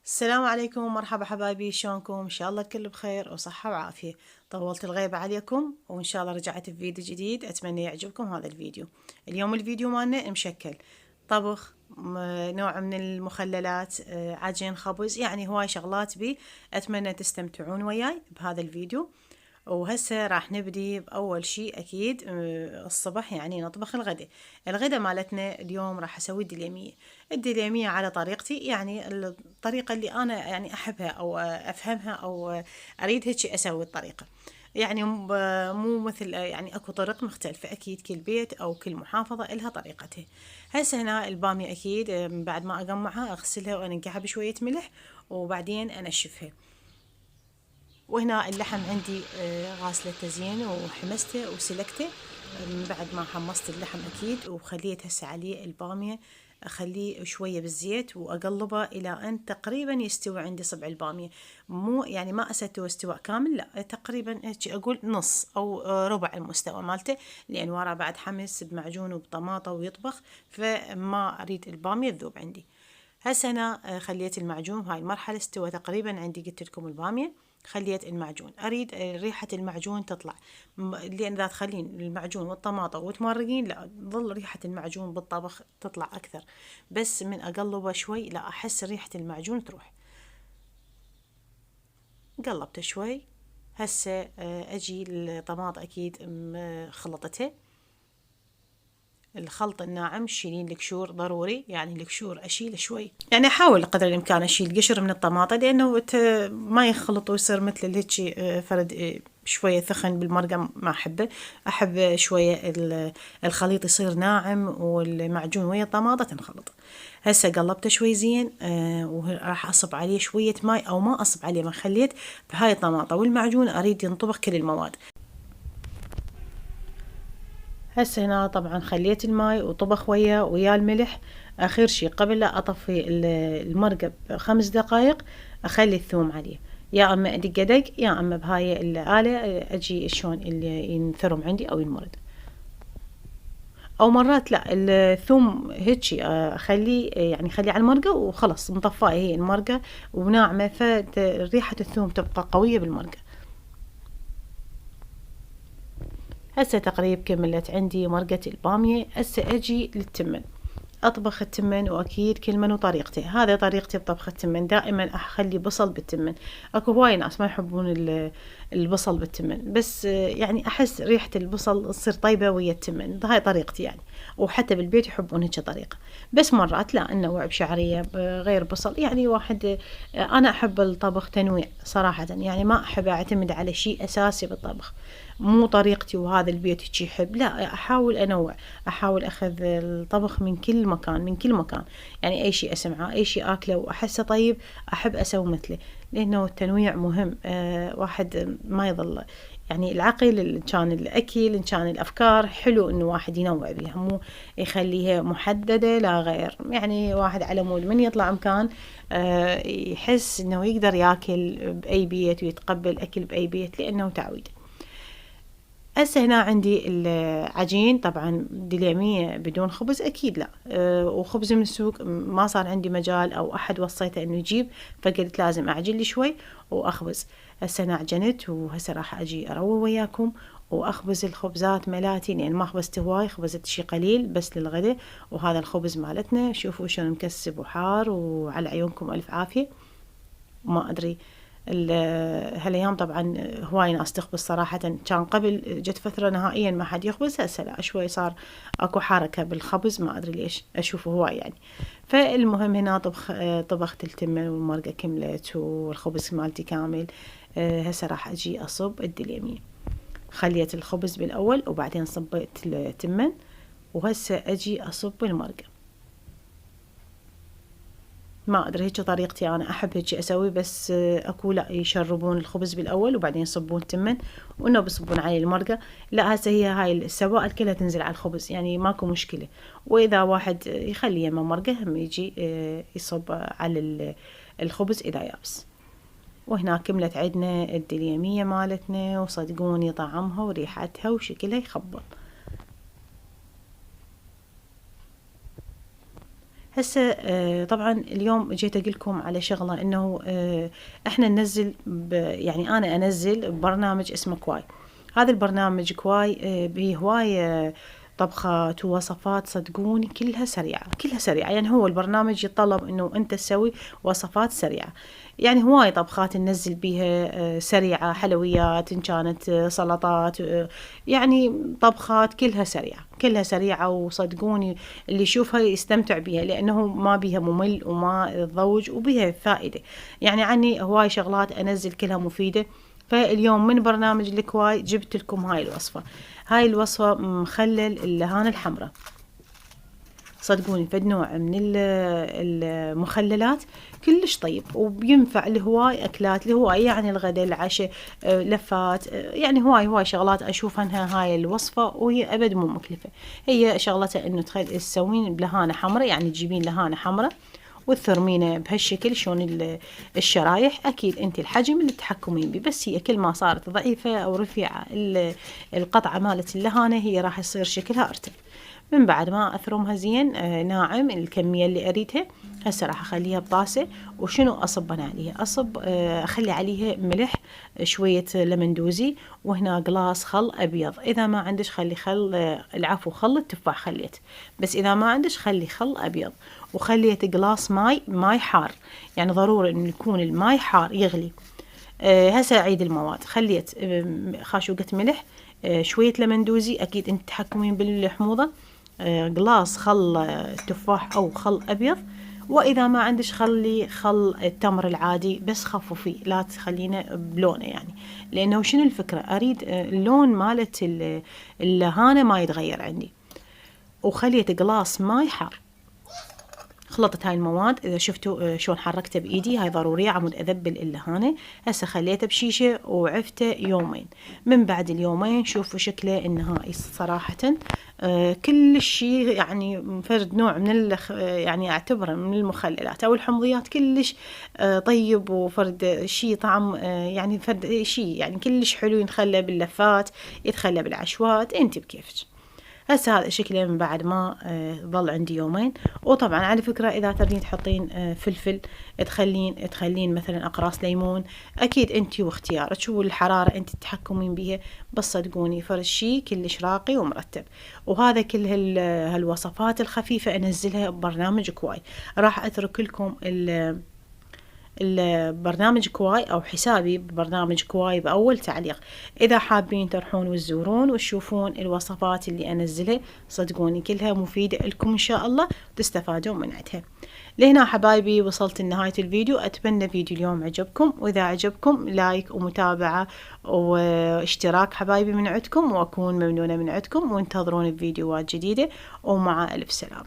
السلام عليكم ومرحبا حبايبي، شلونكم؟ ان شاء الله الكل بخير وصحة وعافية. طولت الغيبة عليكم وان شاء الله رجعت بفيديو جديد، اتمنى يعجبكم هذا الفيديو. اليوم الفيديو مالنا مشكل طبخ، نوع من المخللات، عجين، خبز، يعني هواي شغلات بي. اتمنى تستمتعون وياي بهذا الفيديو. وهسه راح نبدي بأول شيء أكيد الصبح، يعني نطبخ الغداء مالتنا اليوم راح أسوي الدليمية على طريقتي، يعني الطريقة اللي أنا يعني أحبها أو أفهمها أو أريد هيك أسوي الطريقة. يعني مو مثل يعني اكو طرق مختلفة، اكيد كل بيت او كل محافظة لها طريقتها. هسه هنا البامية اكيد بعد ما اقمعها اغسلها وانقعها بشوية ملح وبعدين انشفها. وهنا اللحم عندي غاسلته زين وحمسته وسلكته. من بعد ما حمصت اللحم اكيد وخليت هسه عليه البامية، اخليه شوية بالزيت واقلبه الى ان تقريبا يستوي عندي صبع البامية. مو يعني ما اسوي استواء كامل، لا تقريبا هيك اقول نص او ربع المستوى مالته، لان ورا بعد حمس بمعجون وبطماطة ويطبخ، فما اريد البامية تذوب عندي. هسه انا خليت المعجون بهاي المرحلة استوى تقريبا عندي، قلت لكم البامية خليت المعجون، اريد ريحة المعجون تطلع، لان اذا تخلين المعجون والطماطة وتمرقين لا تظل ريحة المعجون بالطبخ تطلع اكثر، بس من اقلبه شوي لا احس ريحة المعجون تروح. قلبته شوي. هسه اجي الطماطة اكيد خلطتها. الخلط الناعم شيلين القشور ضروري، يعني القشور اشيل شوي، يعني احاول قدر الامكان اشيل قشر من الطماطة، لانه ما يخلط ويصير مثل الهيجي فرد شوية ثخن بالمرقة، ما احبه. احب شوية الخليط يصير ناعم والمعجون ويا الطماطة تنخلط. هسه قلبته شوي زين، وراح اصب عليه شوية ماي او ما اصب عليه، ما خليت بهاي الطماطة والمعجون اريد ينطبخ كل المواد. هسه هنا طبعا خليت الماي وطبخ ويا الملح. اخر شي قبل لا اطفي المرقة ب5 دقايق اخلي الثوم عليه، يا اما ادق دق يا اما بهاي الآلة اجي شلون اللي ينثرم عندي او ينمرد. او مرات لا الثوم هيجي اخليه، يعني خليه على المرقة وخلص مطفاة هي المرقة وناعمة، فريحة الثوم تبقى قوية بالمرقة. هسه تقريب كملت عندي مرقة البامية. هسه اجي للتمن، اطبخ التمن، واكيد كل من وطريقته. هذا طريقتي بطبخ التمن، دائما اخلي بصل بالتمن. اكو هواي ناس ما يحبون البصل بالتمن، بس يعني احس ريحة البصل تصير طيبة ويا التمن، هاي طريقتي يعني. وحتى بالبيت يحبون هيك طريقة، بس مرات لا ننوع بشعرية بغير بصل، يعني واحد انا احب الطبخ تنويع صراحة، يعني ما احب اعتمد على شيء اساسي بالطبخ. مو طريقتي وهذا البيت هيك يحب، لا احاول انوع، احاول اخذ الطبخ من كل مكان من كل مكان. يعني اي شيء اسمعه اي شيء اكله واحسه طيب احب اسوي مثله، لانه التنويع مهم. واحد ما يظل يعني العقل ان كان الاكل ان كان الافكار، حلو انه واحد ينوع بيها، مو يخليها محدده لا غير. يعني واحد على مود من يطلع مكان يحس انه يقدر ياكل باي بيت ويتقبل اكل باي بيت لانه تعويد. هسه هنا عندي العجين، طبعا دليمية بدون خبز أكيد لا، وخبز من السوق ما صار عندي مجال أو أحد وصيته إنه يجيب، فقلت لازم أعجن لي شوي وأخبز. هسه أنا عجنت وهسه راح أجي أروي وياكم وأخبز الخبزات ملاتي، لأن ما خبزت هواي، خبزت شي قليل بس للغدا. وهذا الخبز مالتنا شوفوا شلون مكسب وحار، وعلى عيونكم ألف عافية. ما أدري هالايام طبعا هواي ناس تخبز صراحة، كان قبل جت فترة نهائيا ما حد يخبز، هسه لا شوي صار اكو حركة بالخبز، ما ادري ليش اشوفه هواي يعني. فالمهم هنا طبخت التمن والمرقة كملت والخبز مالتي كامل. هسه راح اجي اصب الدليمية. خليت الخبز بالاول وبعدين صبيت التمن، وهسه اجي اصب المرقة. ما ادري هيك طريقتي انا، احب هيك اسوي، بس اكو لا يشربون الخبز بالاول وبعدين يصبون التمن وانه بيصبون عليه المرقه. لا هسه هي هاي السوائل كلها تنزل على الخبز، يعني ماكو مشكله. واذا واحد يخليه يما مرقه هم يجي يصب على الخبز اذا يابس. وهنا كملت عندنا الدليمية مالتنا، وصدقوني طعمها وريحتها وشكلها يخبل. هسه طبعا اليوم جيت أقولكم على شغلة إنه إحنا ننزل يعني أنا أنزل برنامج اسمه كواي. هذا البرنامج كواي به هواية طبخات ووصفات، صدقوني كلها سريعة كلها سريعة. يعني هو البرنامج يتطلب إنه أنت تسوي وصفات سريعة، يعني هواي طبخات ننزل بيها سريعة، حلويات إن كانت سلطات، يعني طبخات كلها سريعة كلها سريعة. وصدقوني اللي يشوفها يستمتع بيها لأنه ما بيها ممل وما تضوج وبيها فائدة. يعني عني هواي شغلات أنزل كلها مفيدة. فاليوم من برنامج الكواي جبت لكم هاي الوصفة. هاي الوصفة مخلل اللهان الحمراء. صدقوني فد نوع من المخللات كلش طيب، وبينفع لهواي أكلات، لهواي يعني الغداء، العشاء، لفات، يعني هواي شغلات أشوف عنها هاي الوصفة، وهي أبد مو مكلفة. هي شغلتها إنه تسوين بلهانة حمراء، يعني تجيبين لهانة حمراء وتثرمينه بهالشكل شلون الشرايح. أكيد أنت الحجم اللي تحكمين بيه، بس هي كل ما صارت ضعيفة أو رفيعة القطعة مالت اللهانة هي راح يصير شكلها أرتب. من بعد ما أثرمها زين ناعم الكمية اللي أريدها، هسه راح أخليها بطاسة. وشنو أصب أنا عليها؟ أصب أخلي عليها ملح، شوية لمندوزي، وهنا قلاص خل أبيض. إذا ما عندش خلي خل العفو خل التفاح خليت، بس إذا ما عندش خلي خل أبيض. وخليت قلاص ماي حار، يعني ضروري إنه يكون الماي حار يغلي. هسه أعيد المواد. خليت خاشوقة ملح، شوية لمندوزي، أكيد أنت تحكمين بالحموضة، قلاص خل تفاح أو خل أبيض. وإذا ما عندش خلي خل التمر العادي، بس خففيه لا تخلينه بلونه، يعني لأنه شنو الفكرة، أريد اللون مالت اللهانة ما يتغير عندي. وخليت قلاص ماي حار. خلطت هاي المواد، إذا شفتوا شلون حركته بإيدي، هاي ضرورية عمود أذبل اللهانة. هسه خليته بشيشة وعفته يومين. من بعد اليومين شوفوا شكله النهائي صراحة كل شيء، يعني فرد نوع من يعني أعتبره من المخللات أو الحمضيات كلش طيب، وفرد شيء طعم يعني فرد شيء يعني كلش حلو، ينخلى باللفات، يتخلى بالعشوات، انت بكيفك. هسه هذا شكله من بعد ما ظل عندي يومين. وطبعا على فكرة إذا تريدين تحطين فلفل تخلين مثلا أقراص ليمون، أكيد أنت واختيارك والحرارة أنت تتحكمين بيها. بس صدقوني فرد شي كلش راقي ومرتب. وهذا كل هالوصفات الخفيفة أنزلها ببرنامج كواي. راح أترك لكم البرنامج كواي أو حسابي ببرنامج كواي بأول تعليق، إذا حابين تروحون وتزورون وتشوفون الوصفات اللي أنزلها. صدقوني كلها مفيدة لكم إن شاء الله وتستفادون من عندها. لهنا حبايبي وصلت لنهاية الفيديو. أتمنى فيديو اليوم عجبكم، وإذا عجبكم لايك ومتابعة واشتراك حبايبي من عندكم، وأكون ممنونة من عندكم، وانتظرون الفيديوهات جديدة، ومع ألف سلامة.